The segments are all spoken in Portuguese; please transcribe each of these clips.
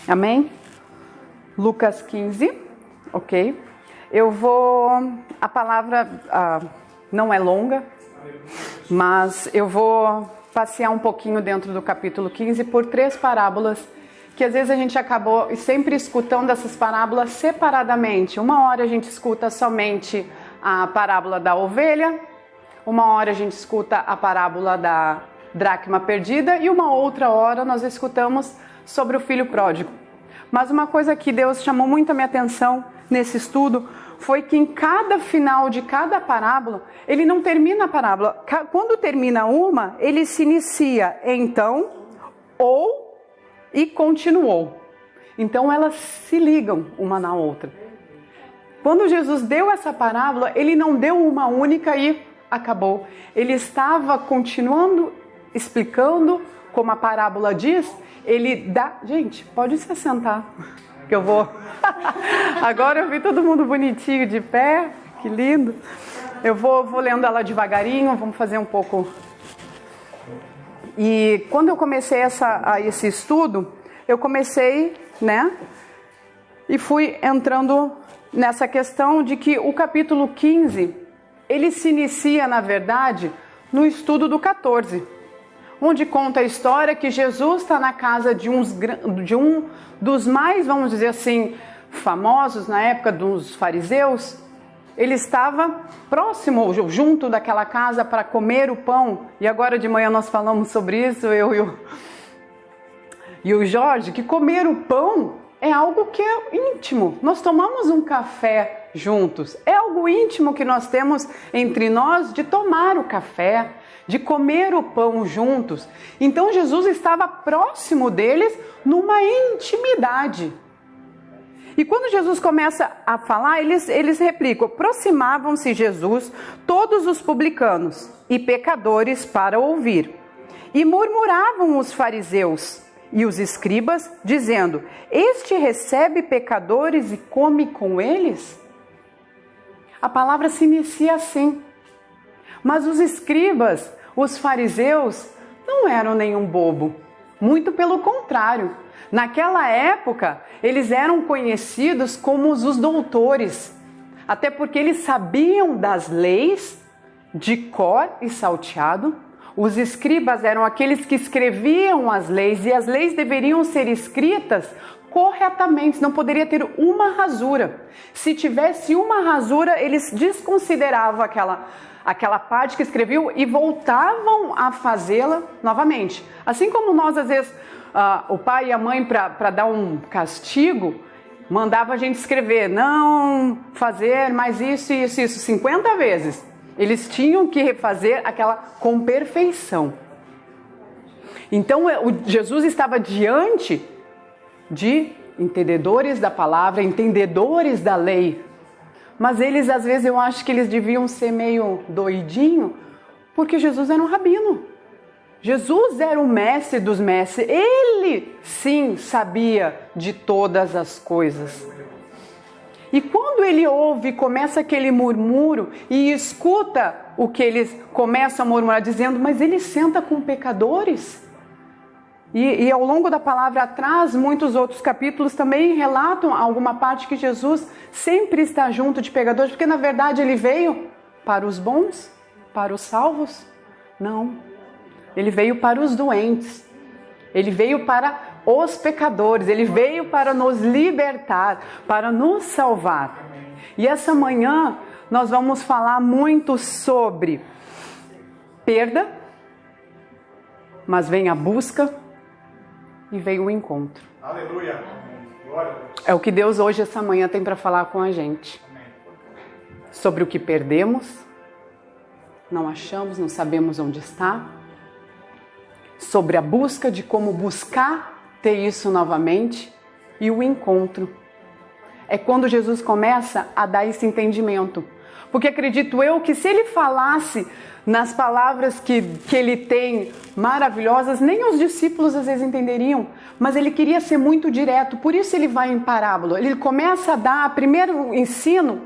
Amém? Lucas 15, ok? A palavra não é longa, mas eu vou passear um pouquinho dentro do capítulo 15 por 3 parábolas, que às vezes a gente acabou sempre escutando essas parábolas separadamente. Uma hora a gente escuta somente a parábola da ovelha, uma hora a gente escuta a parábola da dracma perdida e uma outra hora nós escutamos sobre o filho pródigo. Mas uma coisa que Deus chamou muito a minha atenção nesse estudo foi que em cada final de cada parábola, ele não termina a parábola. Quando termina uma, ele se inicia então, ou e continuou. Então elas se ligam uma na outra. Quando Jesus deu essa parábola, ele não deu uma única e acabou. Ele estava continuando, explicando, como a parábola diz, ele dá... Gente, pode se sentar, que eu vou... Agora eu vi todo mundo bonitinho de pé, que lindo. Eu vou lendo ela devagarinho, vamos fazer um pouco... E quando eu comecei esse estudo, eu comecei, e fui entrando nessa questão de que o capítulo 15, ele se inicia, na verdade, no estudo do 14, onde conta a história que Jesus está na casa de um dos mais, vamos dizer assim, famosos na época dos fariseus. Ele estava próximo, junto daquela casa para comer o pão. E agora de manhã nós falamos sobre isso, eu e o Jorge, que comer o pão é algo que é íntimo. Nós tomamos um café juntos. É algo íntimo que nós temos entre nós de tomar o café, de comer o pão juntos. Então Jesus estava próximo deles numa intimidade. E quando Jesus começa a falar, eles replicam: aproximavam-se Jesus todos os publicanos e pecadores para ouvir. E murmuravam os fariseus e os escribas, dizendo: este recebe pecadores e come com eles? A palavra se inicia assim. Mas os escribas, os fariseus, não eram nenhum bobo. Muito pelo contrário. Naquela época, eles eram conhecidos como os doutores. Até porque eles sabiam das leis de cor e salteado. Os escribas eram aqueles que escreviam as leis, e as leis deveriam ser escritas corretamente, não poderia ter uma rasura. Se tivesse uma rasura, eles desconsideravam aquela parte que escreviam e voltavam a fazê-la novamente. Assim como nós, às vezes, o pai e a mãe, para dar um castigo, mandava a gente escrever: não fazer mais isso, isso, isso, 50 vezes. Eles tinham que refazer aquela com perfeição. Então, Jesus estava diante de entendedores da palavra, entendedores da lei. Mas eles, às vezes, eu acho que eles deviam ser meio doidinho, porque Jesus era um rabino. Jesus era o mestre dos mestres. Ele, sim, sabia de todas as coisas. E quando ele ouve, começa aquele murmúrio e escuta o que eles começam a murmurar, dizendo: mas ele senta com pecadores? E ao longo da palavra atrás, muitos outros capítulos também relatam alguma parte que Jesus sempre está junto de pecadores, porque na verdade ele veio para os bons, para os salvos? Não. Ele veio para os doentes. Ele veio para os pecadores. Ele veio para nos libertar, para nos salvar. E essa manhã nós vamos falar muito sobre perda, mas vem a busca e vem o encontro. Aleluia. Glória a Deus. É o que Deus hoje, essa manhã, tem para falar com a gente. Sobre o que perdemos, não achamos, não sabemos onde está. Sobre a busca de como buscar ter isso novamente. E o encontro. É quando Jesus começa a dar esse entendimento. Porque acredito eu que se ele falasse nas palavras que ele tem maravilhosas, nem os discípulos às vezes entenderiam, mas ele queria ser muito direto, por isso ele vai em parábola. Ele começa a dar primeiro ensino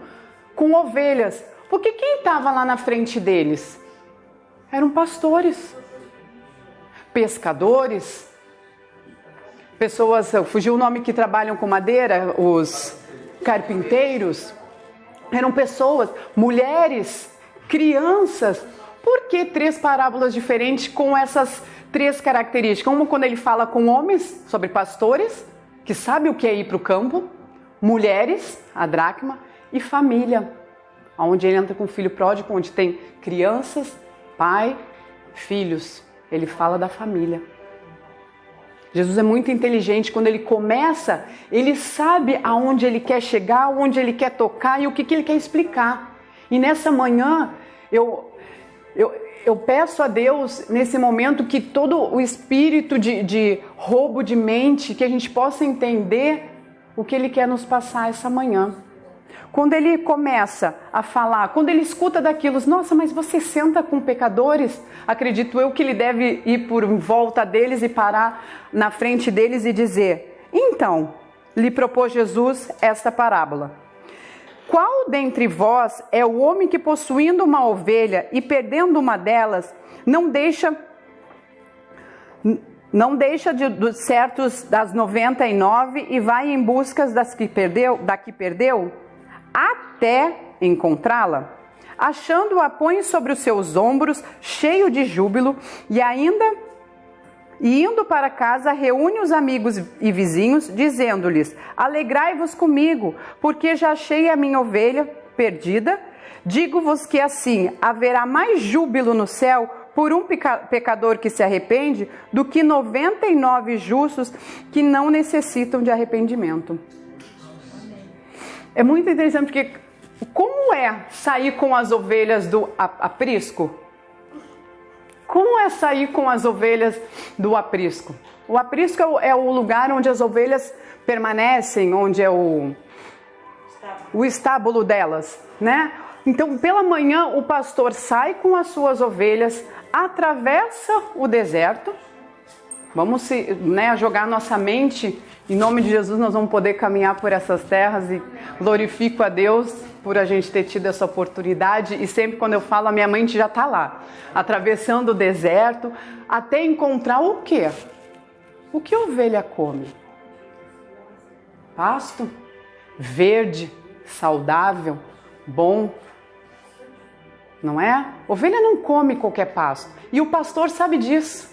com ovelhas, porque quem estava lá na frente deles? Eram pastores, pescadores, pessoas, fugiu o nome, que trabalham com madeira, os carpinteiros, eram pessoas, mulheres, crianças. Por que 3 parábolas diferentes com essas 3 características? Uma quando ele fala com homens, sobre pastores, que sabe o que é ir para o campo, mulheres, a dracma, e família, onde ele entra com o filho pródigo, onde tem crianças, pai, filhos. Ele fala da família. Jesus é muito inteligente. Quando ele começa, ele sabe aonde ele quer chegar, onde ele quer tocar e o que ele quer explicar. E nessa manhã, eu peço a Deus, nesse momento, que todo o espírito de roubo de mente, que a gente possa entender o que ele quer nos passar essa manhã. Quando ele começa a falar, quando ele escuta daquilo, nossa, mas você senta com pecadores? Acredito eu que ele deve ir por volta deles e parar na frente deles e dizer: então, lhe propôs Jesus esta parábola. Qual dentre vós é o homem que, possuindo uma ovelha e perdendo uma delas, não deixa de certos das 99 e vai em busca da que perdeu, até encontrá-la? Achando-a, põe sobre os seus ombros, cheio de júbilo, e indo para casa, reúne os amigos e vizinhos, dizendo-lhes: alegrai-vos comigo, porque já achei a minha ovelha perdida. Digo-vos que assim haverá mais júbilo no céu por um pecador que se arrepende do que 99 justos que não necessitam de arrependimento. É muito interessante, porque como é sair com as ovelhas do aprisco? Como é sair com as ovelhas do aprisco? O aprisco é o lugar onde as ovelhas permanecem, onde é o estábulo delas, né? Então, pela manhã, o pastor sai com as suas ovelhas, atravessa o deserto. Vamos jogar nossa mente, em nome de Jesus, nós vamos poder caminhar por essas terras, e glorifico a Deus por a gente ter tido essa oportunidade. E sempre quando eu falo, a minha mente já está lá, atravessando o deserto, até encontrar o quê? O que a ovelha come? Pasto, verde, saudável, bom. Não é? Ovelha não come qualquer pasto. E o pastor sabe disso.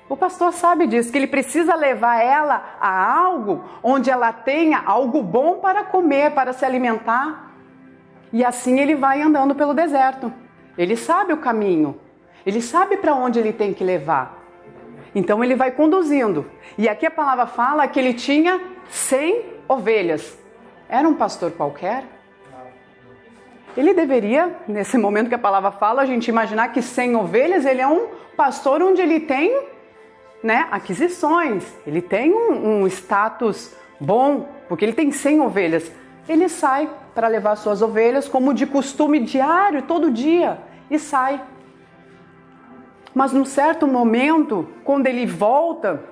O pastor sabe disso, que ele precisa levar ela a algo onde ela tenha algo bom para comer, para se alimentar. E assim ele vai andando pelo deserto. Ele sabe o caminho. Ele sabe para onde ele tem que levar. Então ele vai conduzindo. E aqui a palavra fala que ele tinha 100 ovelhas. Era um pastor qualquer? Ele deveria, nesse momento que a palavra fala, a gente imaginar que 100 ovelhas, ele é um pastor onde ele tem, aquisições, ele tem um status bom, porque ele tem 100 ovelhas. Ele sai para levar suas ovelhas, como de costume diário, todo dia, e sai. Mas num certo momento, quando ele volta,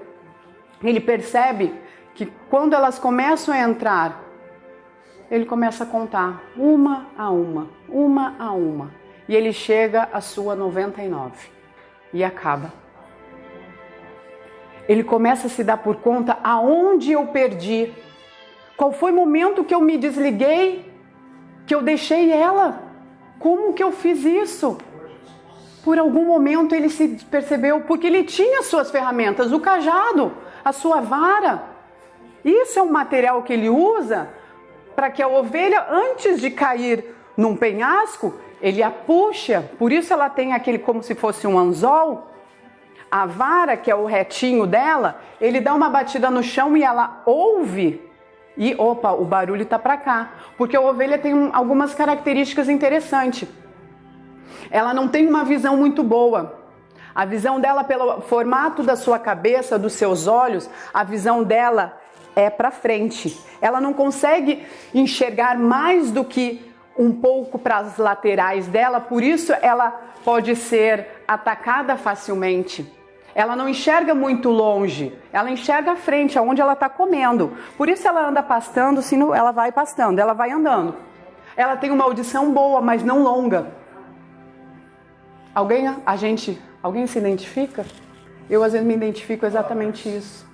ele percebe que quando elas começam a entrar, ele começa a contar uma a uma. E ele chega à sua 99 e acaba. Ele começa a se dar por conta aonde eu perdi. Qual foi o momento que eu me desliguei, que eu deixei ela? Como que eu fiz isso? Por algum momento ele se percebeu, porque ele tinha suas ferramentas, o cajado, a sua vara. Isso é um material que ele usa para que a ovelha, antes de cair num penhasco, ele a puxa. Por isso ela tem aquele como se fosse um anzol. A vara, que é o retinho dela, ele dá uma batida no chão e ela ouve. E opa, o barulho está para cá. Porque a ovelha tem algumas características interessantes. Ela não tem uma visão muito boa. A visão dela, pelo formato da sua cabeça, dos seus olhos, a visão dela é para frente. Ela não consegue enxergar mais do que um pouco para as laterais dela, por isso ela pode ser atacada facilmente. Ela não enxerga muito longe, ela enxerga a frente, aonde ela está comendo. Por isso ela anda pastando, ela vai pastando, ela vai andando. Ela tem uma audição boa, mas não longa. Alguém se identifica? Eu às vezes me identifico exatamente isso.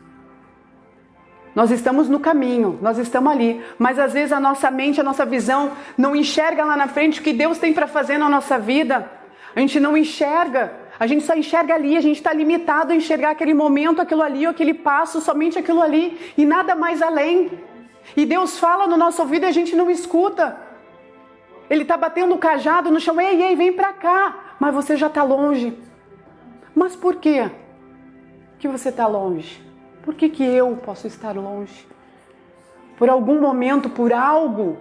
Nós estamos no caminho, nós estamos ali, mas às vezes a nossa mente, a nossa visão não enxerga lá na frente o que Deus tem para fazer na nossa vida. A gente não enxerga, a gente só enxerga ali, a gente está limitado a enxergar aquele momento, aquilo ali, ou aquele passo, somente aquilo ali e nada mais além. E Deus fala no nosso ouvido e a gente não escuta. Ele está batendo o cajado no chão, ei, ei, vem para cá, mas você já está longe. Mas por quê que você está longe? Por que que eu posso estar longe? Por algum momento, por algo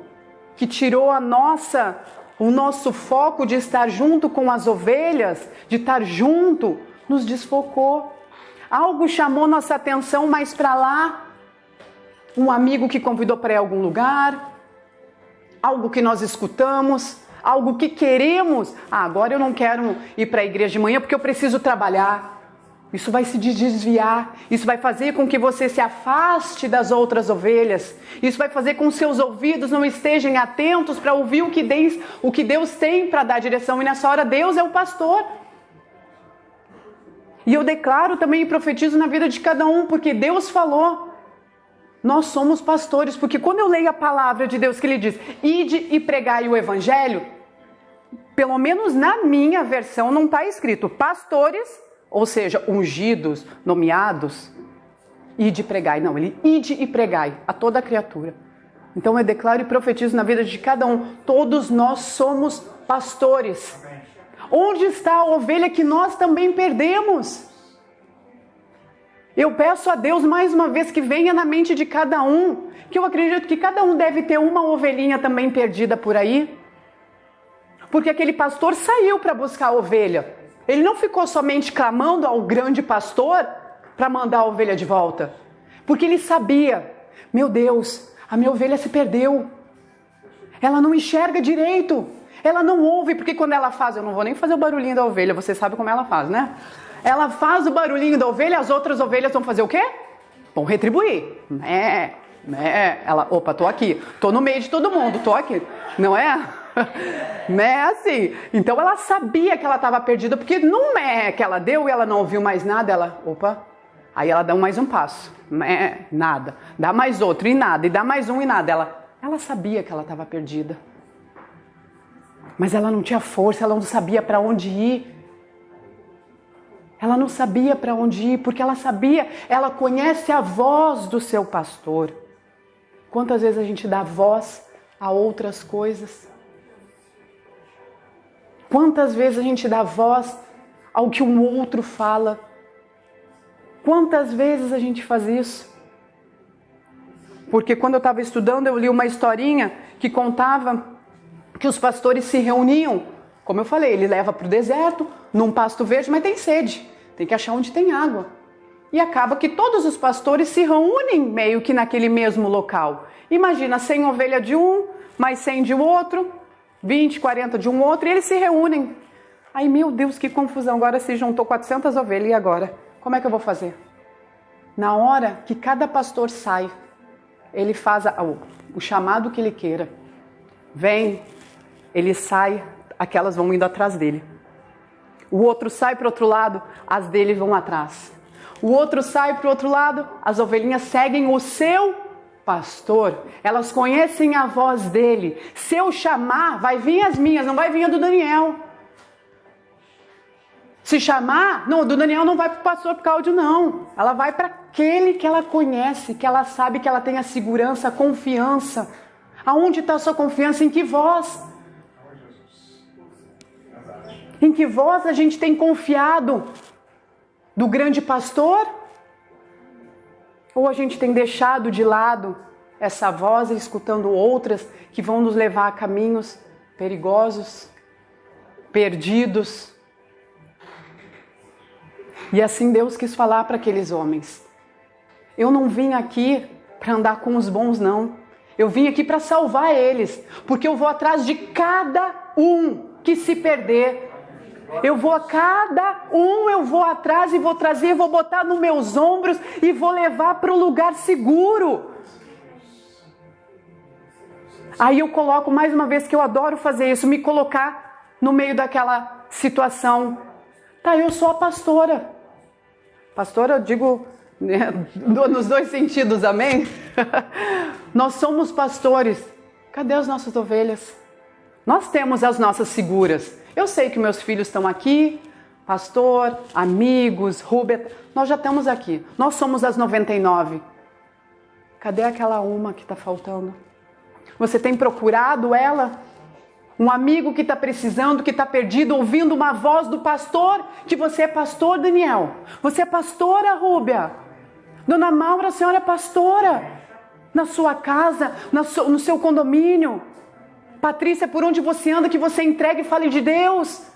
que tirou o nosso foco de estar junto com as ovelhas, de estar junto, nos desfocou. Algo chamou nossa atenção mais para lá. Um amigo que convidou para ir a algum lugar, algo que nós escutamos, algo que queremos. Agora eu não quero ir para a igreja de manhã porque eu preciso trabalhar. Isso vai se desviar, isso vai fazer com que você se afaste das outras ovelhas. Isso vai fazer com que seus ouvidos não estejam atentos para ouvir o que Deus tem para dar direção. E nessa hora Deus é o pastor. E eu declaro também e profetizo na vida de cada um, porque Deus falou. Nós somos pastores, porque quando eu leio a palavra de Deus que Ele diz, ide e pregai o evangelho, pelo menos na minha versão não está escrito pastores, ou seja, ungidos, nomeados, ide e pregai. Não, ele ide e pregai a toda a criatura. Então eu declaro e profetizo na vida de cada um, todos nós somos pastores. Onde está a ovelha que nós também perdemos? Eu peço a Deus mais uma vez que venha na mente de cada um, que eu acredito que cada um deve ter uma ovelhinha também perdida por aí, porque aquele pastor saiu para buscar a ovelha. Ele não ficou somente clamando ao grande pastor para mandar a ovelha de volta, porque ele sabia, meu Deus, a minha ovelha se perdeu, ela não enxerga direito, ela não ouve, porque quando ela faz, eu não vou nem fazer o barulhinho da ovelha, você sabe como ela faz, né? Ela faz o barulhinho da ovelha, as outras ovelhas vão fazer o quê? Vão retribuir. Ela, opa, tô aqui, tô no meio de todo mundo, tô aqui, não é? É assim. Então ela sabia que ela estava perdida, porque no mé que ela deu e ela não ouviu mais nada, ela, opa, aí ela dá mais um passo, nada, dá mais outro e nada, e dá mais um e nada, ela sabia que ela estava perdida, mas ela não tinha força, ela não sabia para onde ir. Ela não sabia para onde ir, porque ela sabia, ela conhece a voz do seu pastor. Quantas vezes a gente dá voz a outras coisas? Quantas vezes a gente dá voz ao que um outro fala? Quantas vezes a gente faz isso? Porque quando eu estava estudando, eu li uma historinha que contava que os pastores se reuniam. Como eu falei, ele leva para o deserto, num pasto verde, mas tem sede. Tem que achar onde tem água. E acaba que todos os pastores se reúnem meio que naquele mesmo local. Imagina, 100 ovelhas de um, mais 100 de outro, 20, 40 de um outro, e eles se reúnem. Aí, meu Deus, que confusão, agora se juntou 400 ovelhas, e agora? Como é que eu vou fazer? Na hora que cada pastor sai, ele faz o chamado que ele queira. Vem, ele sai, aquelas vão indo atrás dele. O outro sai para o outro lado, as dele vão atrás. O outro sai para o outro lado, as ovelhinhas seguem o seu pastor. Elas conhecem a voz dele. Se eu chamar, vai vir as minhas, não vai vir a do Daniel. Se chamar, não, do Daniel não vai para o pastor Cláudio, não. Ela vai para aquele que ela conhece, que ela sabe que ela tem a segurança, a confiança. Aonde está a sua confiança? Em que voz? Em que voz a gente tem confiado? Do grande pastor? Ou a gente tem deixado de lado essa voz e escutando outras que vão nos levar a caminhos perigosos, perdidos? E assim Deus quis falar para aqueles homens. Eu não vim aqui para andar com os bons, não. Eu vim aqui para salvar eles, porque eu vou atrás de cada um que se perder. Eu vou a cada um, eu vou atrás e vou trazer, vou botar nos meus ombros e vou levar para o lugar seguro. Aí eu coloco, mais uma vez, que eu adoro fazer isso, me colocar no meio daquela situação. Tá, eu sou a pastora. Pastora, eu digo né? Nos dois sentidos, amém? Nós somos pastores. Cadê as nossas ovelhas? Nós temos as nossas figuras. Eu sei que meus filhos estão aqui, pastor, amigos, Rubem, nós já estamos aqui. Nós somos as 99. Cadê aquela uma que está faltando? Você tem procurado ela? Um amigo que está precisando, que está perdido, ouvindo uma voz do pastor, que você é pastor, Daniel. Você é pastora, Rúbia. Dona Maura, a senhora é pastora. Na sua casa, no seu condomínio. Patrícia, por onde você anda, que você entregue e fale de Deus.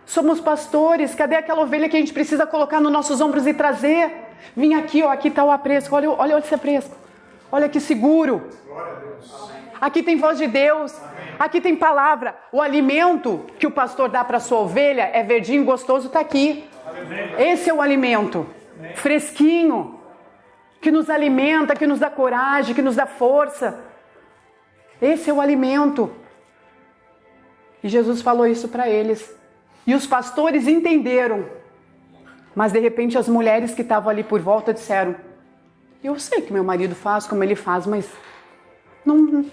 Somos pastores. Cadê aquela ovelha que a gente precisa colocar nos nossos ombros e trazer? Vim aqui, ó, aqui está o aprisco. Olha esse aprisco. Olha que seguro. Aqui tem voz de Deus. Aqui tem palavra. O alimento que o pastor dá para a sua ovelha é verdinho, gostoso, está aqui. Esse é o alimento. Fresquinho. Que nos alimenta, que nos dá coragem, que nos dá força. Esse é o alimento. E Jesus falou isso para eles. E os pastores entenderam. Mas de repente as mulheres que estavam ali por volta disseram: eu sei que meu marido faz como ele faz, mas não, de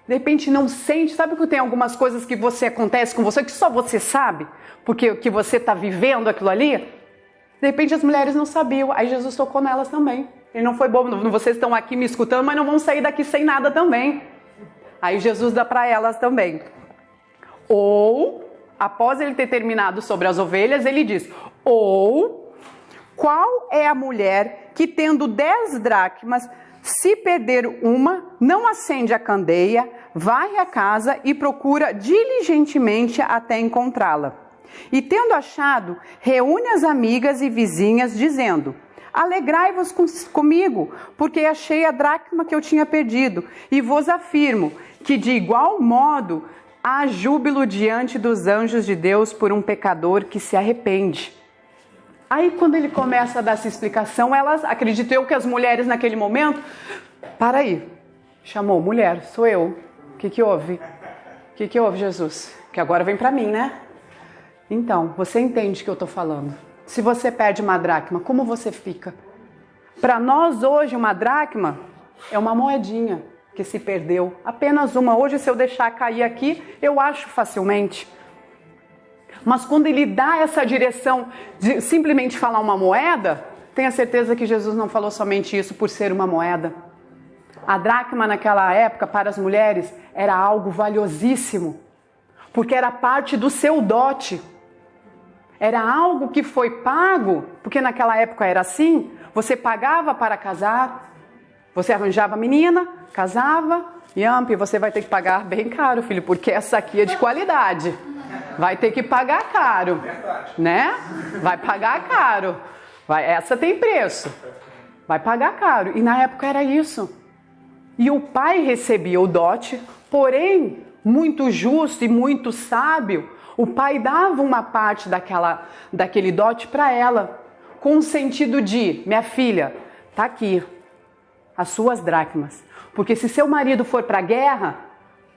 repente não sente. Sabe que tem algumas coisas que acontece com você que só você sabe? Porque que você está vivendo aquilo ali? De repente as mulheres não sabiam. Aí Jesus tocou nelas também. Ele não foi bobo. Vocês estão aqui me escutando, mas não vão sair daqui sem nada também. Aí Jesus dá para elas também. Ou, após ele ter terminado sobre as ovelhas, ele diz: ou, qual é a mulher que tendo 10 dracmas, se perder uma, não acende a candeia, varre a casa e procura diligentemente até encontrá-la? E tendo achado, reúne as amigas e vizinhas, dizendo: alegrai-vos comigo, porque achei a dracma que eu tinha perdido. E vos afirmo que de igual modo há júbilo diante dos anjos de Deus por um pecador que se arrepende. Aí quando ele começa a dar essa explicação, elas, acredito eu que as mulheres naquele momento, para aí, chamou, mulher, sou eu, o que houve? O que houve, Jesus? Que agora vem para mim, né? Então, você entende o que eu estou falando. Se você perde uma dracma, como você fica? Para nós hoje uma dracma é uma moedinha que se perdeu, apenas uma. Hoje se eu deixar cair aqui, eu acho facilmente. Mas quando ele dá essa direção de simplesmente falar uma moeda, tenha certeza que Jesus não falou somente isso por ser uma moeda. A dracma naquela época para as mulheres era algo valiosíssimo, porque era parte do seu dote. Era algo que foi pago, porque naquela época era assim, você pagava para casar, você arranjava a menina, casava, e você vai ter que pagar bem caro, filho, porque essa aqui é de qualidade. Vai ter que pagar caro, né? Vai pagar caro. Essa tem preço. Vai pagar caro. E na época era isso. E o pai recebia o dote, porém, muito justo e muito sábio, o pai dava uma parte daquele dote para ela, com o sentido de: minha filha, tá aqui, as suas dracmas. Porque se seu marido for para a guerra,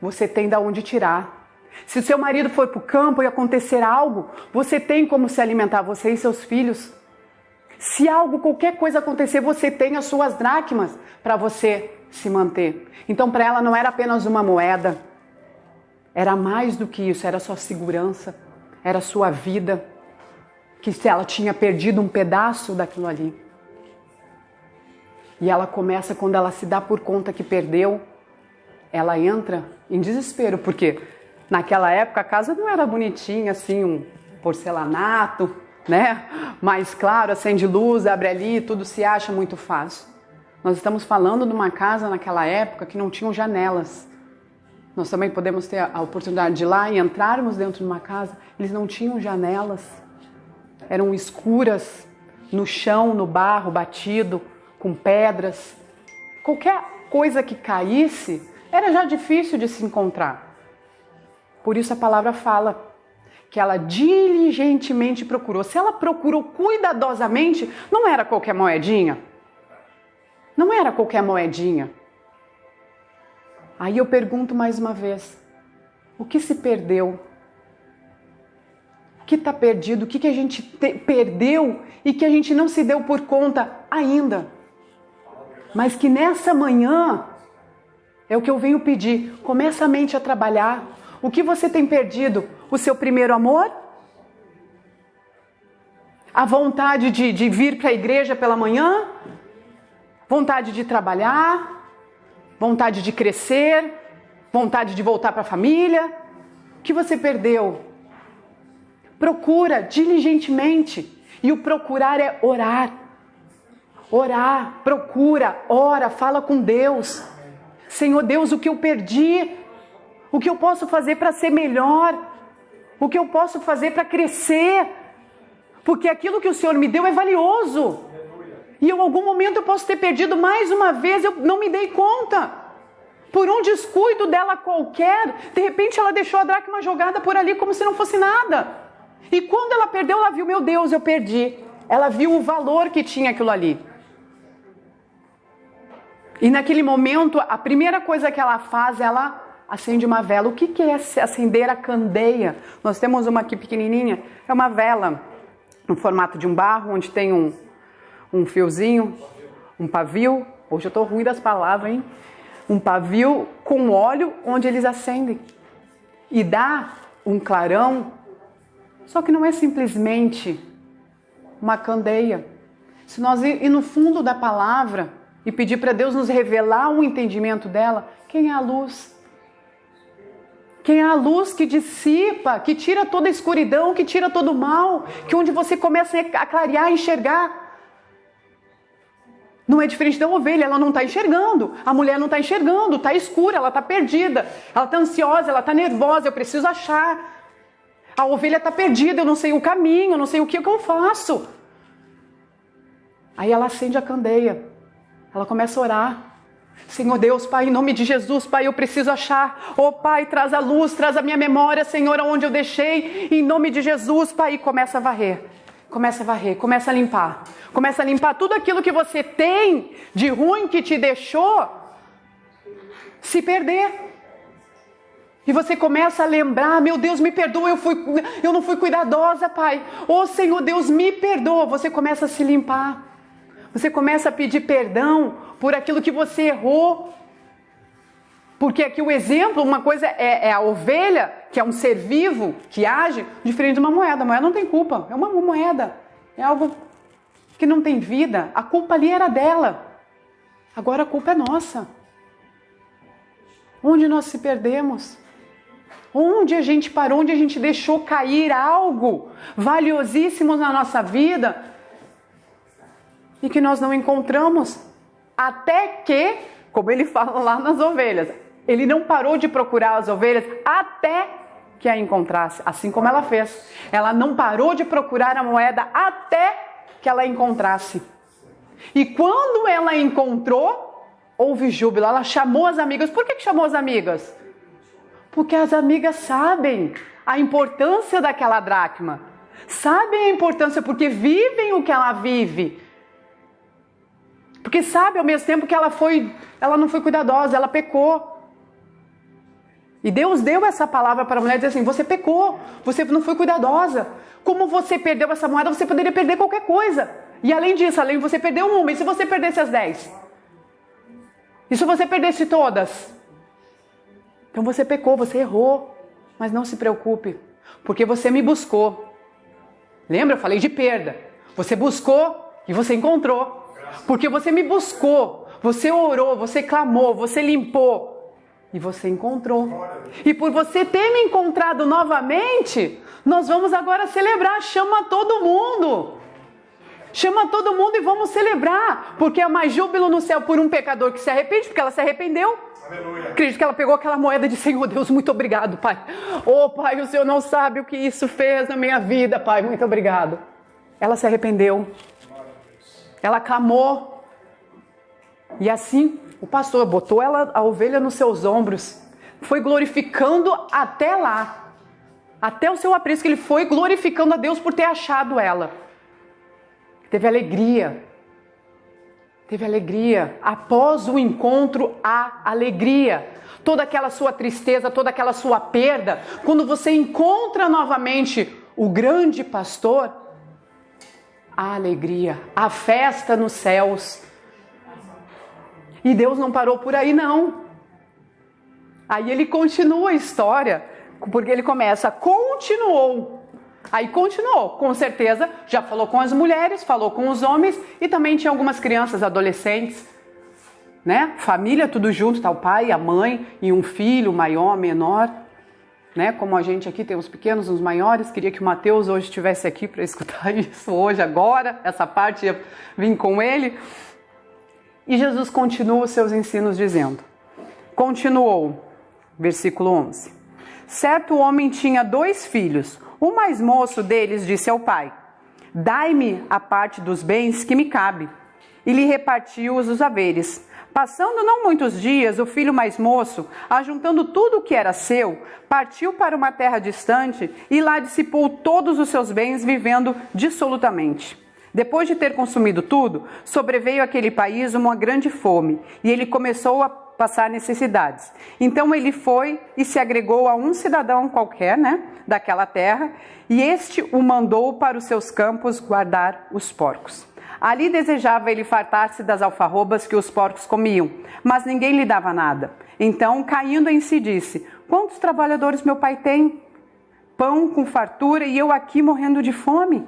você tem de onde tirar. Se seu marido for para o campo e acontecer algo, você tem como se alimentar, você e seus filhos. Se qualquer coisa acontecer, você tem as suas dracmas para você se manter. Então para ela não era apenas uma moeda, era mais do que isso, era sua segurança, era sua vida, que se ela tinha perdido um pedaço daquilo ali. E ela começa, quando ela se dá por conta que perdeu, ela entra em desespero, porque naquela época a casa não era bonitinha, assim, um porcelanato, né? Mas claro, acende luz, abre ali, tudo se acha muito fácil. Nós estamos falando de uma casa naquela época que não tinham janelas. Nós também podemos ter a oportunidade de ir lá e entrarmos dentro de uma casa. Eles não tinham janelas, eram escuras, no chão, no barro batido, com pedras. Qualquer coisa que caísse era já difícil de se encontrar. Por isso a palavra fala que ela diligentemente procurou. Se ela procurou cuidadosamente, não era qualquer moedinha. Não era qualquer moedinha. Aí eu pergunto mais uma vez, o que se perdeu? O que está perdido? O que a gente perdeu e que a gente não se deu por conta ainda. Mas que nessa manhã, é o que eu venho pedir, começa a mente a trabalhar. O que você tem perdido? O seu primeiro amor? A vontade de vir para a igreja pela manhã? Vontade de trabalhar? Vontade de crescer? Vontade de voltar para a família? O que você perdeu? Procura diligentemente. E o procurar é orar. Orar, procura, ora, fala com Deus. Senhor Deus, o que eu perdi? O que eu posso fazer para ser melhor? O que eu posso fazer para crescer? Porque aquilo que o Senhor me deu é valioso. E em algum momento eu posso ter perdido mais uma vez, eu não me dei conta. Por um descuido dela qualquer, de repente ela deixou a dracma jogada por ali como se não fosse nada. E quando ela perdeu, ela viu, meu Deus, eu perdi. Ela viu o valor que tinha aquilo ali. E naquele momento, a primeira coisa que ela faz, ela acende uma vela. O que é acender a candeia? Nós temos uma aqui pequenininha, é uma vela no formato de um barro, onde tem um fiozinho, um pavio. Hoje eu estou ruim das palavras, hein? Um pavio com óleo, onde eles acendem. E dá um clarão, só que não é simplesmente uma candeia. Se nós ir no fundo da palavra e pedir para Deus nos revelar um entendimento dela, quem é a luz? Quem é a luz que dissipa, que tira toda a escuridão, que tira todo o mal, que onde você começa a clarear, a enxergar. Não é diferente da ovelha, ela não está enxergando, a mulher não está enxergando, está escura, ela está perdida, ela está ansiosa, ela está nervosa, eu preciso achar. A ovelha está perdida, eu não sei o caminho, eu não sei o que eu faço. Aí ela acende a candeia. Ela começa a orar. Senhor Deus, Pai, em nome de Jesus, Pai, eu preciso achar. Oh, Pai, traz a luz, traz a minha memória, Senhor, aonde eu deixei. Em nome de Jesus, Pai, e começa a varrer. Começa a varrer, começa a limpar. Começa a limpar tudo aquilo que você tem de ruim que te deixou se perder. E você começa a lembrar, meu Deus, me perdoa, eu não fui cuidadosa, Pai. Oh, Senhor Deus, me perdoa. Você começa a se limpar. Você começa a pedir perdão por aquilo que você errou. Porque aqui o exemplo, uma coisa é a ovelha, que é um ser vivo, que age, diferente de uma moeda. A moeda não tem culpa, é uma moeda. É algo que não tem vida. A culpa ali era dela. Agora a culpa é nossa. Onde nós se perdemos? Onde a gente parou, onde a gente deixou cair algo valiosíssimo na nossa vida e que nós não encontramos, até que, como ele fala lá nas ovelhas, ele não parou de procurar as ovelhas até que a encontrasse, assim como ela fez. Ela não parou de procurar a moeda até que ela encontrasse. E quando ela encontrou, houve júbilo. Ela chamou as amigas. Por que chamou as amigas? Porque as amigas sabem a importância daquela dracma. Sabem a importância porque vivem o que ela vive. Porque sabe ao mesmo tempo que ela não foi cuidadosa, ela pecou. E Deus deu essa palavra para a mulher, dizer assim, você pecou, você não foi cuidadosa. Como você perdeu essa moeda, você poderia perder qualquer coisa. E além disso, além de você perder uma, e se você perdesse as 10? E se você perdesse todas? Então você pecou, você errou. Mas não se preocupe, porque você me buscou. Lembra? Eu falei de perda. Você buscou e você encontrou. Porque você me buscou, você orou, você clamou, você limpou e você encontrou. E por você ter me encontrado novamente, nós vamos agora celebrar. Chama todo mundo. Chama todo mundo e vamos celebrar. Porque há mais júbilo no céu por um pecador que se arrepende, porque ela se arrependeu. Aleluia. Acredito que ela pegou aquela moeda de Senhor Deus, muito obrigado, Pai. Oh, Pai, o Senhor não sabe o que isso fez na minha vida, Pai, muito obrigado. Ela se arrependeu. Ela clamou. E assim, o pastor botou a ovelha nos seus ombros. Foi glorificando até lá. Até o seu aprisco, ele foi glorificando a Deus por ter achado ela. Teve alegria. Teve alegria. Após o encontro, há alegria. Toda aquela sua tristeza, toda aquela sua perda, quando você encontra novamente o grande pastor, a alegria, a festa nos céus. E Deus não parou por aí, não. Aí ele continua a história, porque ele começa, continuou. Aí continuou, com certeza, já falou com as mulheres, falou com os homens e também tinha algumas crianças, adolescentes, né? Família, tudo junto, tá o pai, a mãe e um filho maior, menor, né? Como a gente aqui tem os pequenos, os maiores, queria que o Mateus hoje estivesse aqui para escutar isso hoje, agora, essa parte ia vir com ele. E Jesus continua os seus ensinos dizendo, continuou, versículo 11, certo homem tinha 2 filhos, o mais moço deles disse ao pai, dai-me a parte dos bens que me cabe, e lhe repartiu os haveres. Passando não muitos dias, o filho mais moço, ajuntando tudo o que era seu, partiu para uma terra distante e lá dissipou todos os seus bens, vivendo dissolutamente. Depois de ter consumido tudo, sobreveio àquele país uma grande fome, e ele começou a passar necessidades. Então ele foi e se agregou a um cidadão qualquer, né, daquela terra, e este o mandou para os seus campos guardar os porcos. Ali desejava ele fartar-se das alfarrobas que os porcos comiam, mas ninguém lhe dava nada. Então, caindo em si, disse, quantos trabalhadores meu pai tem? Pão com fartura e eu aqui morrendo de fome?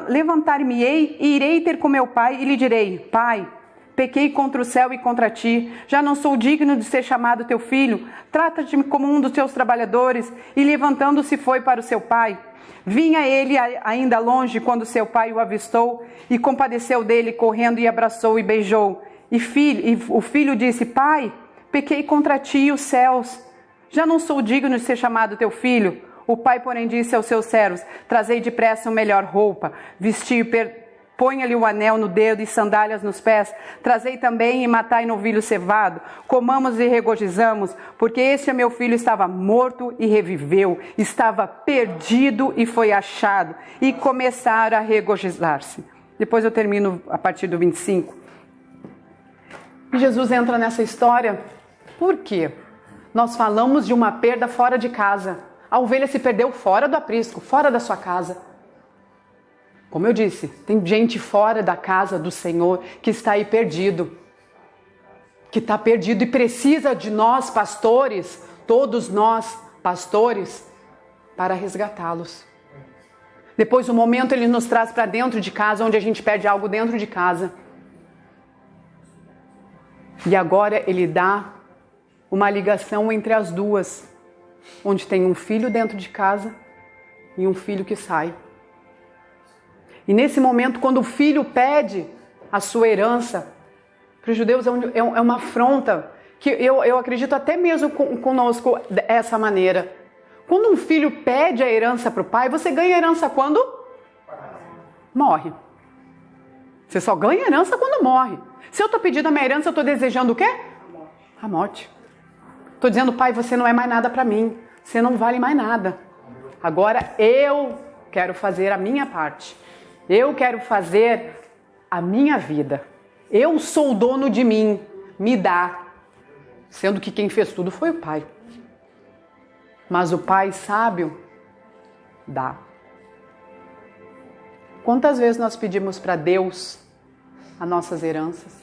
Levantar-me-ei e irei ter com meu pai e lhe direi, pai, pequei contra o céu e contra ti, já não sou digno de ser chamado teu filho, trata-te como um dos teus trabalhadores. E levantando-se foi para o seu pai. Vinha ele ainda longe quando seu pai o avistou e compadeceu dele, correndo e abraçou e beijou. E o filho disse, pai, pequei contra ti e os céus, já não sou digno de ser chamado teu filho. O pai, porém, disse aos seus servos, trazei depressa uma melhor roupa, ponha-lhe o anel no dedo e sandálias nos pés, trazei também e matai novilho cevado, comamos e regozijamos, porque este meu filho estava morto e reviveu, estava perdido e foi achado, e começaram a regozijar-se. Depois eu termino a partir do 25. E Jesus entra nessa história, por quê? Nós falamos de uma perda fora de casa. A ovelha se perdeu fora do aprisco, fora da sua casa. Como eu disse, tem gente fora da casa do Senhor que está aí perdido. Que está perdido e precisa de nós, pastores, todos nós, pastores, para resgatá-los. Depois, um momento, Ele nos traz para dentro de casa, onde a gente perde algo dentro de casa. E agora Ele dá uma ligação entre as duas, onde tem um filho dentro de casa e um filho que sai. E nesse momento, quando o filho pede a sua herança, para os judeus é uma afronta, que eu acredito até mesmo conosco dessa maneira. Quando um filho pede a herança para o pai, você ganha a herança quando? Morre. Você só ganha a herança quando morre. Se eu estou pedindo a minha herança, eu estou desejando o quê? A morte. Estou dizendo, pai, você não é mais nada para mim. Você não vale mais nada. Agora eu quero fazer a minha parte. Eu quero fazer a minha vida. Eu sou o dono de mim. Me dá. Sendo que quem fez tudo foi o pai. Mas o pai sábio dá. Quantas vezes nós pedimos para Deus as nossas heranças?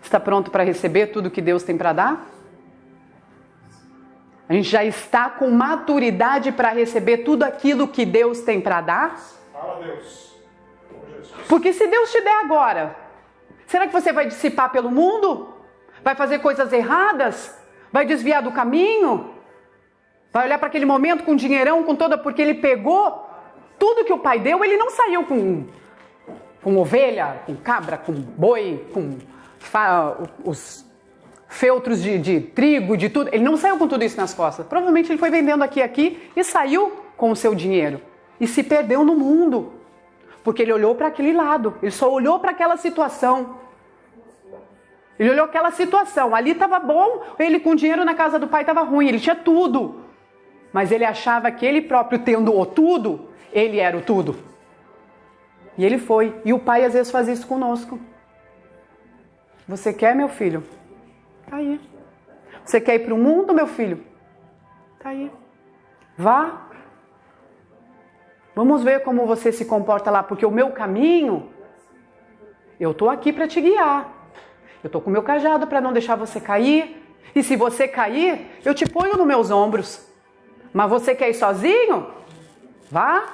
Está pronto para receber tudo que Deus tem para dar? A gente já está com maturidade para receber tudo aquilo que Deus tem para dar? Fala, Deus. Porque se Deus te der agora, será que você vai dissipar pelo mundo? Vai fazer coisas erradas? Vai desviar do caminho? Vai olhar para aquele momento com dinheirão, com toda... Porque ele pegou tudo que o pai deu, ele não saiu com ovelha, com cabra, com boi, com os feltros de trigo, de tudo. Ele não saiu com tudo isso nas costas. Provavelmente ele foi vendendo aqui e saiu com o seu dinheiro. E se perdeu no mundo. Porque ele olhou para aquele lado. Ele só olhou para aquela situação. Ele olhou aquela situação. Ali estava bom, ele com dinheiro na casa do pai estava ruim. Ele tinha tudo. Mas ele achava que ele próprio tendo o tudo, ele era o tudo. E ele foi. E o pai às vezes faz isso conosco. Você quer, meu filho? Tá aí. Você quer ir para o mundo, meu filho? Tá aí. Vá. Vamos ver como você se comporta lá, porque o meu caminho, eu estou aqui para te guiar. Eu estou com o meu cajado para não deixar você cair. E se você cair, eu te ponho nos meus ombros. Mas você quer ir sozinho? Vá.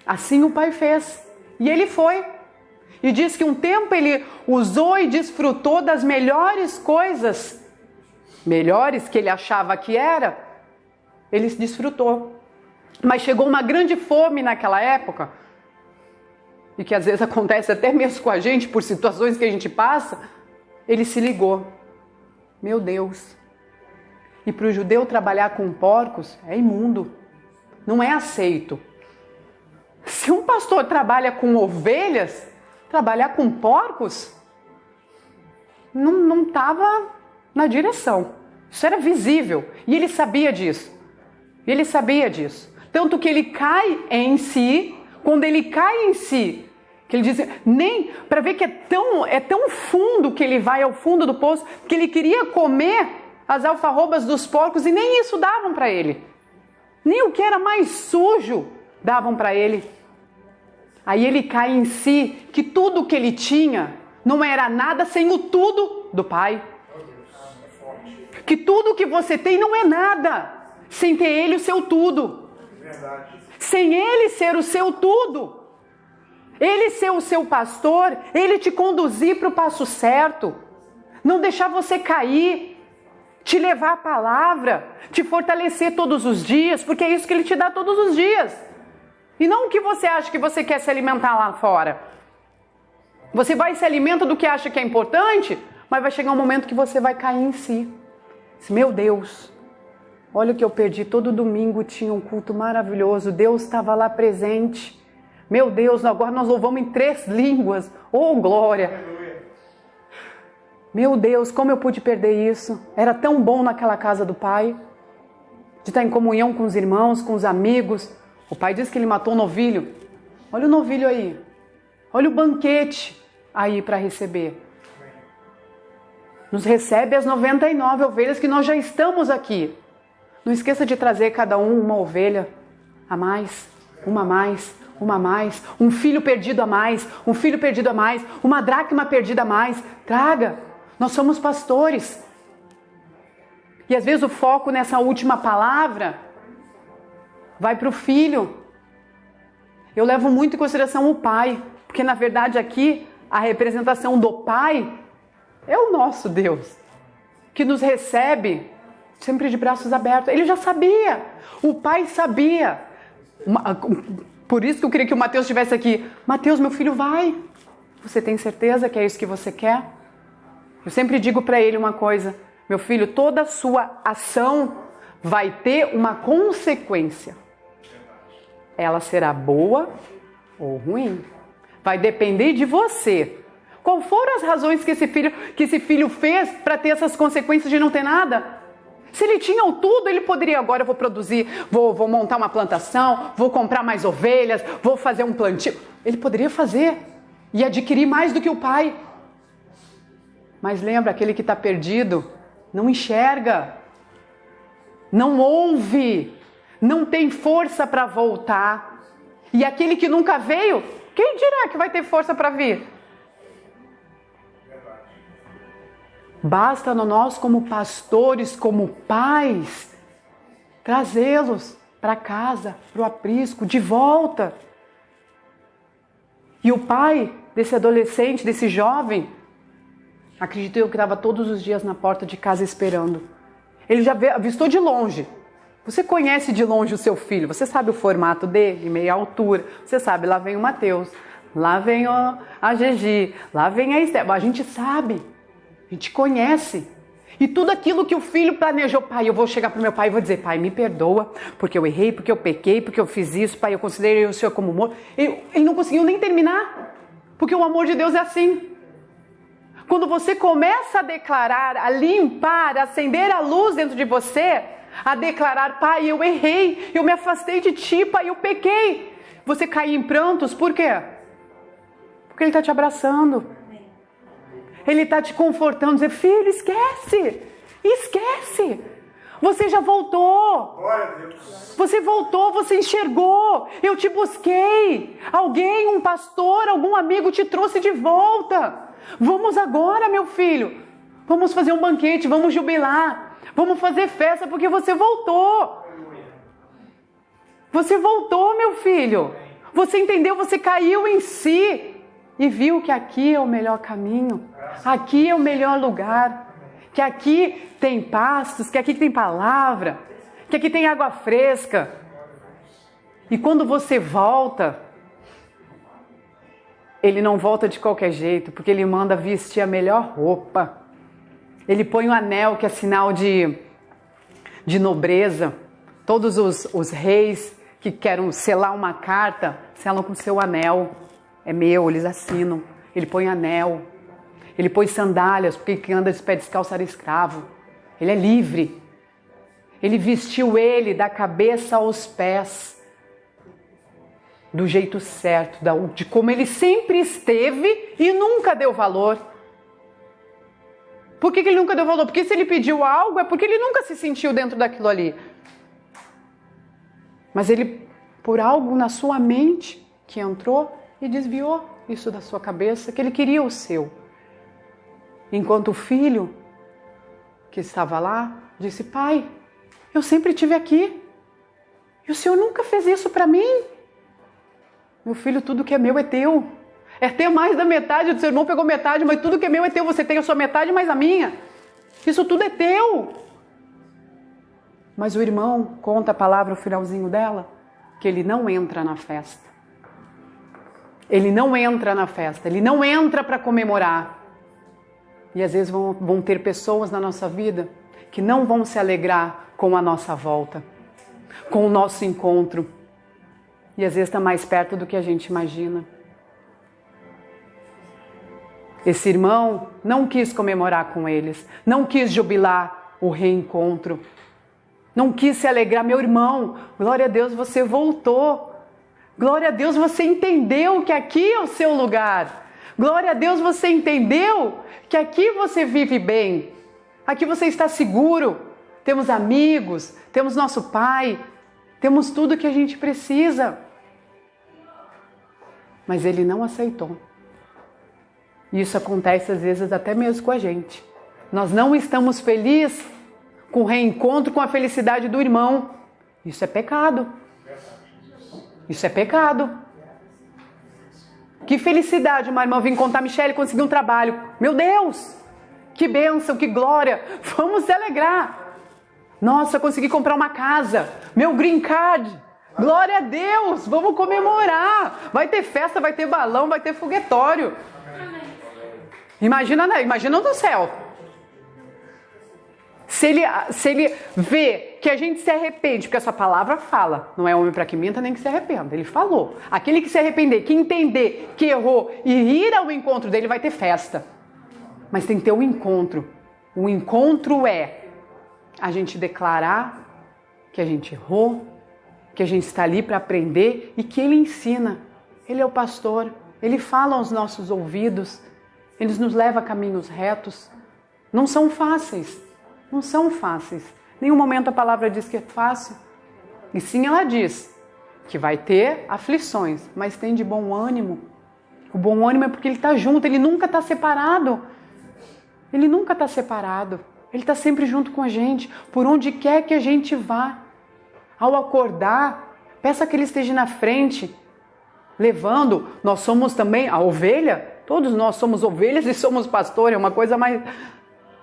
Assim o pai fez. E ele foi. E diz que um tempo ele usou e desfrutou das melhores coisas. Melhores que ele achava que era. Ele desfrutou. Mas chegou uma grande fome naquela época. E que às vezes acontece até mesmo com a gente, por situações que a gente passa. Ele se ligou. Meu Deus. E para o judeu trabalhar com porcos é imundo. Não é aceito. Se um pastor trabalha com ovelhas, trabalhar com porcos, não estava na direção. Isso era visível. E ele sabia disso. Ele sabia disso. Tanto que ele cai em si, quando ele cai em si, que ele diz, nem para ver que é tão fundo que ele vai ao fundo do poço, que ele queria comer as alfarrobas dos porcos e nem isso davam para ele. Nem o que era mais sujo davam para ele. Aí ele cai em si, que tudo que ele tinha não era nada sem o tudo do Pai. Que tudo que você tem não é nada sem ter Ele o seu tudo. Sem Ele ser o seu tudo. Ele ser o seu pastor, Ele te conduzir para o passo certo. Não deixar você cair. Te levar a palavra. Te fortalecer todos os dias, porque é isso que Ele te dá todos os dias. E não o que você acha que você quer se alimentar lá fora. Você vai se alimenta do que acha que é importante, mas vai chegar um momento que você vai cair em si. Meu Deus, olha o que eu perdi. Todo domingo tinha um culto maravilhoso. Deus estava lá presente. Meu Deus, agora nós louvamos em 3 línguas. Oh, glória! Meu Deus, como eu pude perder isso? Era tão bom naquela casa do Pai. De estar em comunhão com os irmãos, com os amigos. O Pai diz que Ele matou um novilho. Olha o novilho aí. Olha o banquete aí para receber. Nos recebe as 99 ovelhas que nós já estamos aqui. Não esqueça de trazer cada um uma ovelha a mais, uma a mais, uma a mais, um filho perdido a mais, um filho perdido a mais, uma dracma perdida a mais. Traga. Nós somos pastores. E às vezes o foco nessa última palavra vai para o filho. Eu levo muito em consideração o pai, porque na verdade aqui a representação do pai é o nosso Deus, que nos recebe sempre de braços abertos. Ele já sabia, o pai sabia. Por isso que eu queria que o Mateus estivesse aqui. Mateus, meu filho, vai. Você tem certeza que é isso que você quer? Eu sempre digo para ele uma coisa. Meu filho, toda a sua ação vai ter uma consequência. Ela será boa ou ruim. Vai depender de você. Qual foram as razões que esse filho fez para ter essas consequências de não ter nada? Se ele tinha o tudo, ele poderia agora, eu vou produzir, vou montar uma plantação, vou comprar mais ovelhas, vou fazer um plantio. Ele poderia fazer e adquirir mais do que o pai. Mas lembra, aquele que está perdido não enxerga, não ouve, não tem força para voltar. E aquele que nunca veio, quem dirá que vai ter força para vir? Basta nós, como pastores, como pais, trazê-los para casa, para o aprisco, de volta. E o pai desse adolescente, desse jovem, acredito eu que estava todos os dias na porta de casa esperando. Ele já avistou de longe. Você conhece de longe o seu filho, você sabe o formato dele, meia altura. Você sabe, lá vem o Mateus, lá vem a Gegi, lá vem a Estela. A gente sabe. A gente conhece. E tudo aquilo que o filho planejou, pai, eu vou chegar para o meu pai e vou dizer, pai, me perdoa, porque eu errei, porque eu pequei, porque eu fiz isso, pai, eu considerei o Senhor como morto. Ele não conseguiu nem terminar, porque o amor de Deus é assim. Quando você começa a declarar, a limpar, a acender a luz dentro de você, a declarar, pai, eu errei, eu me afastei de ti, pai, eu pequei. Você cai em prantos, por quê? Porque ele está te abraçando. Ele está te confortando, dizer, filho, esquece. Você já voltou. Glória a Deus. Você voltou, você enxergou. Eu te busquei. Alguém, um pastor, algum amigo te trouxe de volta. Vamos agora, meu filho. Vamos fazer um banquete, vamos jubilar. Vamos fazer festa porque você voltou. Você voltou, meu filho. Você entendeu, você caiu em si e viu que aqui é o melhor caminho. Aqui é o melhor lugar. Que aqui tem pastos, que aqui tem palavra, que aqui tem água fresca. E quando você volta, ele não volta de qualquer jeito, porque ele manda vestir a melhor roupa. Ele põe um anel que é sinal de nobreza. Todos os reis que querem selar uma carta, selam com seu anel. É meu, eles assinam. Ele põe anel. Ele põe sandálias, porque quem anda de pé descalço era escravo. Ele é livre. Ele vestiu ele da cabeça aos pés, do jeito certo, de como ele sempre esteve e nunca deu valor. Por que ele nunca deu valor? Porque se ele pediu algo, é porque ele nunca se sentiu dentro daquilo ali. Mas ele, por algo na sua mente, que entrou e desviou isso da sua cabeça, que ele queria o seu. Enquanto o filho, que estava lá, disse: pai, eu sempre estive aqui. E o senhor nunca fez isso para mim. Meu filho, tudo que é meu é teu. É ter mais da metade, o seu irmão pegou metade, mas tudo que é meu é teu. Você tem a sua metade mais a minha. Isso tudo é teu. Mas o irmão conta a palavra, o finalzinho dela, que ele não entra na festa. Ele não entra na festa, ele não entra para comemorar. E às vezes vão ter pessoas na nossa vida que não vão se alegrar com a nossa volta, com o nosso encontro. E às vezes está mais perto do que a gente imagina. Esse irmão não quis comemorar com eles, não quis jubilar o reencontro, não quis se alegrar. Meu irmão, glória a Deus, você voltou. Glória a Deus, você entendeu que aqui é o seu lugar. Glória a Deus, você entendeu que aqui você vive bem. Aqui você está seguro. Temos amigos, temos nosso pai, temos tudo que a gente precisa. Mas ele não aceitou. Isso acontece às vezes até mesmo com a gente. Nós não estamos felizes com o reencontro, com a felicidade do irmão. Isso é pecado. Isso é pecado. Que felicidade uma irmã vir contar: Michele, consegui um trabalho. Meu Deus, que bênção, que glória. Vamos se alegrar. Nossa, consegui comprar uma casa. Meu green card. Glória a Deus, vamos comemorar. Vai ter festa, vai ter balão, vai ter foguetório. Imagina no céu. Se ele vê que a gente se arrepende, porque essa palavra fala, não é homem para que minta nem que se arrependa, ele falou. Aquele que se arrepender, que entender que errou e ir ao encontro dele, vai ter festa. Mas tem que ter um encontro. O encontro é a gente declarar que a gente errou, que a gente está ali para aprender e que ele ensina. Ele é o pastor, ele fala aos nossos ouvidos, ele nos leva a caminhos retos. Não são fáceis. Não são fáceis. Em nenhum momento a palavra diz que é fácil. E sim, ela diz que vai ter aflições, mas tem de bom ânimo. O bom ânimo é porque ele está junto, ele nunca está separado. Ele nunca está separado. Ele está sempre junto com a gente, por onde quer que a gente vá. Ao acordar, peça que ele esteja na frente, levando. Nós somos também a ovelha. Todos nós somos ovelhas e somos pastor, é uma coisa mais...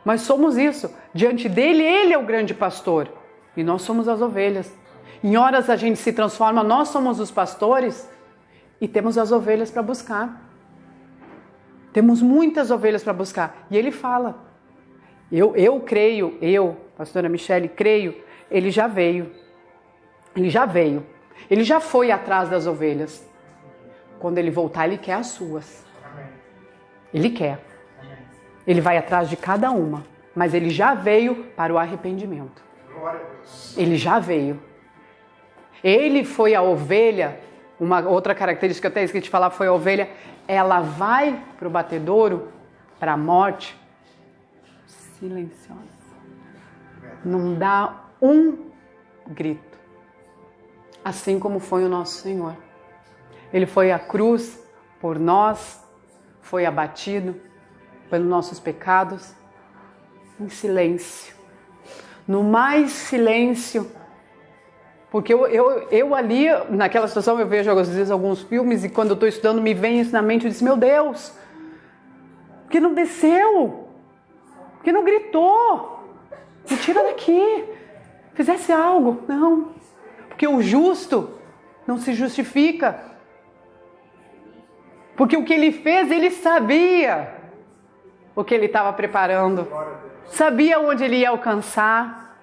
Mas somos isso. Diante dele, ele é o grande pastor. E nós somos as ovelhas. Em horas a gente se transforma, nós somos os pastores e temos as ovelhas para buscar. Temos muitas ovelhas para buscar. E ele fala. Eu creio, pastora Michele, creio, ele já veio. Ele já veio. Ele já foi atrás das ovelhas. Quando ele voltar, ele quer as suas. Ele quer. Ele vai atrás de cada uma, mas ele já veio para o arrependimento. Ele já veio. Ele foi a ovelha, uma outra característica que eu até esqueci de falar foi a ovelha, ela vai para o batedouro, para a morte, silenciosa. Não dá um grito. Assim como foi o nosso Senhor. Ele foi à cruz por nós, foi abatido pelos nossos pecados, em silêncio. No mais silêncio. Porque eu ali, naquela situação, eu vejo às vezes alguns filmes e quando eu estou estudando me vem isso na mente, eu disse, meu Deus, por que não desceu? Por que não gritou? Me tira daqui. Fizesse algo. Não. Porque o justo não se justifica. Porque o que ele fez, ele sabia o que ele estava preparando. Sabia onde ele ia alcançar.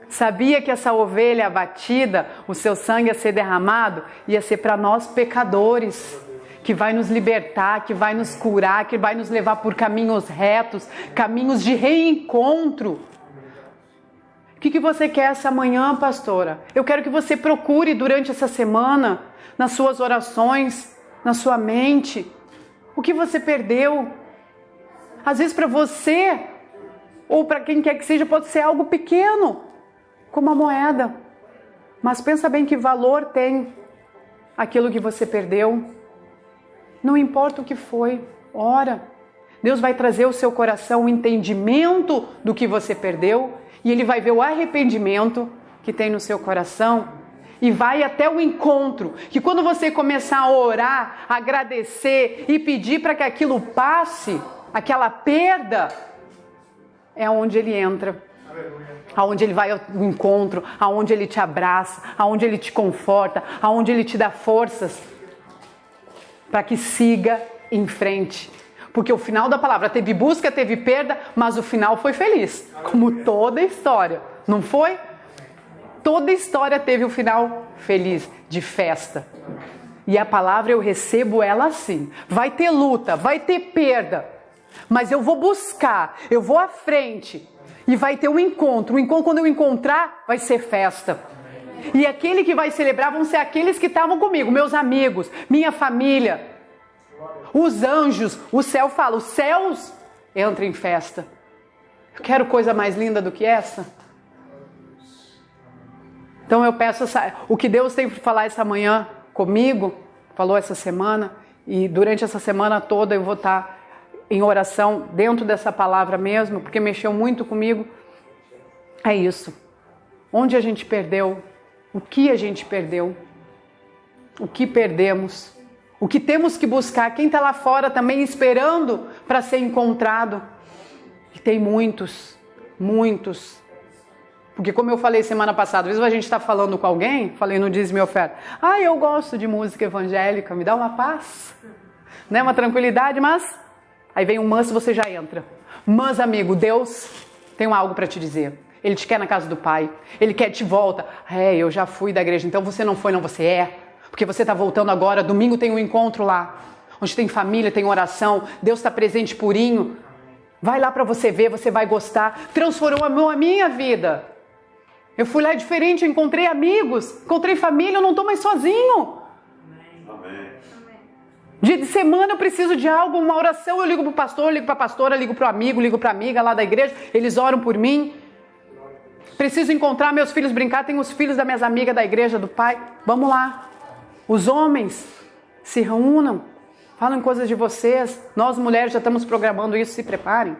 Sabia que essa ovelha abatida, o seu sangue a ser derramado, ia ser para nós pecadores, que vai nos libertar, que vai nos curar, que vai nos levar por caminhos retos, caminhos de reencontro. O que você quer essa manhã, pastora? Eu quero que você procure durante essa semana, nas suas orações, na sua mente, o que você perdeu. Às vezes para você, ou para quem quer que seja, pode ser algo pequeno, como a moeda. Mas pensa bem que valor tem aquilo que você perdeu. Não importa o que foi, ora. Deus vai trazer ao seu coração o entendimento do que você perdeu e Ele vai ver o arrependimento que tem no seu coração e vai até o encontro. Que quando você começar a orar, a agradecer e pedir para que aquilo passe, aquela perda, é onde Ele entra. Aonde Ele vai ao encontro, aonde Ele te abraça, aonde Ele te conforta, aonde Ele te dá forças para que siga em frente. Porque o final da palavra teve busca, teve perda, mas o final foi feliz, como toda história, não foi? Toda história teve o final feliz, de festa. E a palavra eu recebo ela assim. Vai ter luta, vai ter perda, mas eu vou buscar, eu vou à frente. E vai ter um encontro. O encontro, quando eu encontrar, vai ser festa. E aquele que vai celebrar vão ser aqueles que estavam comigo, meus amigos, minha família, os anjos. O céu fala, os céus entram em festa. Eu quero coisa mais linda do que essa. Então eu peço, o que Deus tem para falar essa manhã comigo, falou essa semana, e durante essa semana toda eu vou estar em oração dentro dessa palavra mesmo, porque mexeu muito comigo. É isso. Onde a gente perdeu? O que a gente perdeu? O que perdemos? O que temos que buscar? Quem está lá fora também esperando para ser encontrado? E tem muitos. Porque como eu falei semana passada, às vezes a gente está falando com alguém, falei no Dízimo e Oferta, eu gosto de música evangélica, me dá uma paz, né? Uma tranquilidade, mas... Aí vem um mas e você já entra. Mas, amigo, Deus tem algo para te dizer. Ele te quer na casa do Pai. Ele quer te volta. Eu já fui da igreja. Então você não foi, não, você é. Porque você está voltando agora. Domingo tem um encontro lá. Onde tem família, tem oração. Deus está presente purinho. Vai lá para você ver, você vai gostar. Transformou a minha vida. Eu fui lá diferente, eu encontrei amigos. Encontrei família, eu não estou mais sozinho. Amém. Dia de semana eu preciso de algo, uma oração, eu ligo para o pastor, eu ligo para a pastora, eu ligo para o amigo, ligo para a amiga lá da igreja, eles oram por mim. Preciso encontrar meus filhos, brincar, tem os filhos das minhas amigas da igreja do pai, vamos lá. Os homens se reúnam, falam coisas de vocês, nós mulheres já estamos programando isso, se preparem.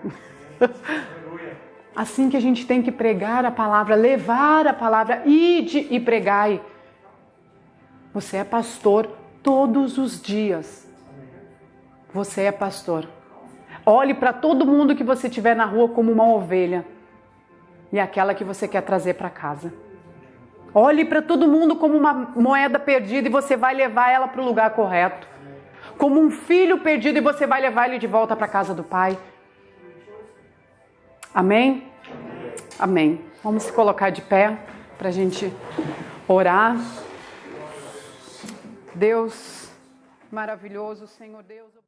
Assim que a gente tem que pregar a palavra, levar a palavra, ide e pregai. Você é pastor todos os dias. Você é pastor. Olhe para todo mundo que você tiver na rua como uma ovelha e aquela que você quer trazer para casa. Olhe para todo mundo como uma moeda perdida e você vai levar ela para o lugar correto. Como um filho perdido e você vai levar ele de volta para a casa do Pai. Amém? Amém. Vamos se colocar de pé para a gente orar. Deus maravilhoso, Senhor Deus.